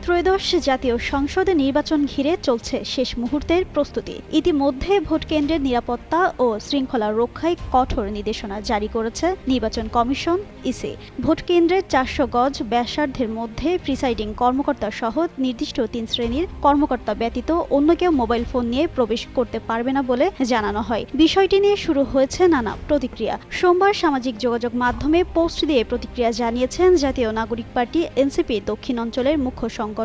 ত্রয়োদশ জাতীয় সংসদ নির্বাচন ঘিরে চলছে শেষ মুহূর্তের প্রস্তুতি। ইতিমধ্যে ভোটকেন্দ্রের নিরাপত্তা ও শৃঙ্খলা রক্ষায় কঠোর নির্দেশনা জারি করেছে নির্বাচন কমিশন ইসি। ভোটকেন্দ্রের ৪০০ গজ ব্যাসার্ধের মধ্যে প্রিসাইডিং কর্মকর্তা সহ নির্দিষ্ট ৩ শ্রেণীর কর্মকর্তা ব্যতীত অন্য কেউ মোবাইল ফোন নিয়ে প্রবেশ করতে পারবে না বলে জানানো হয়। বিষয়টি নিয়ে শুরু হয়েছে নানা প্রতিক্রিয়া। সোমবার সামাজিক যোগাযোগ মাধ্যমে পোস্ট দিয়ে প্রতিক্রিয়া জানিয়েছেন জাতীয় নাগরিক পার্টি এনসিপি দক্ষিণ অঞ্চলের মুখ্য সংগঠক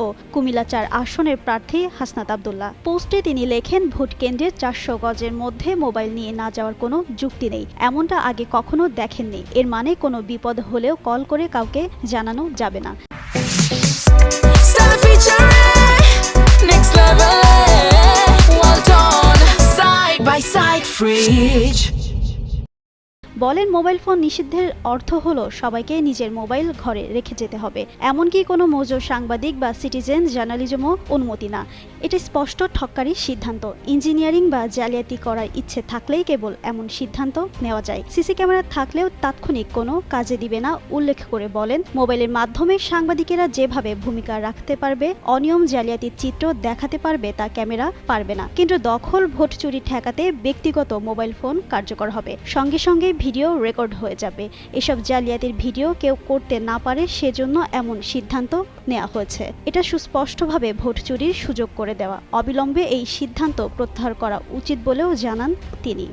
ও কুমিল্লা ৪ আসনের প্রার্থী হাসনাত আব্দুল্লাহ। পোস্টে তিনি লেখেন, ভোট কেন্দ্রের ৪০০ গজের মধ্যে মোবাইল নিয়ে না যাওয়ার কোনো যুক্তি নেই। এমনটা আগে কখনো দেখেননি। এর মানে কোনো বিপদ হলেও কল করে কাউকে জানানো যাবে না। বলেন, মোবাইল ফোন নিষিদ্ধের অর্থ হলো সবাইকে নিজের মোবাইল ঘরে রেখে যেতে হবে। এমনকি কোনো মজুর সাংবাদিক বা সিটিজেন জার্নালিজমও অনুমতি না। এটা স্পষ্ট ঠক্কারি সিদ্ধান্ত। ইঞ্জিনিয়ারিং বা জালিয়াতি করার ইচ্ছে থাকলেই কেবল এমন সিদ্ধান্ত নেওয়া যায়। সিসি ক্যামেরা থাকলেও তাৎক্ষণিক কোনো কাজে দিবে না উল্লেখ করে বলেন, মোবাইলের মাধ্যমে সাংবাদিকেরা যেভাবে ভূমিকা রাখতে পারবে, অনিয়ম জালিয়াতির চিত্র দেখাতে পারবে, তা ক্যামেরা পারবে না। কিন্তু দখল, ভোট চুরি ঠেকাতে ব্যক্তিগত মোবাইল ফোন কার্যকর হবে। সঙ্গে সঙ্গে ভিডিও রেকর্ড হয়ে যাবে। এসব জালিয়াতির ভিডিও কেউ করতে না পারে, সেজন্য এমন সিদ্ধান্ত নেওয়া হয়েছে। এটা সুস্পষ্টভাবে ভোট চুরির সুযোগ করে দেওয়া। অবিলম্বে এই সিদ্ধান্ত প্রত্যাহার করা উচিত বলেও জানান তিনি।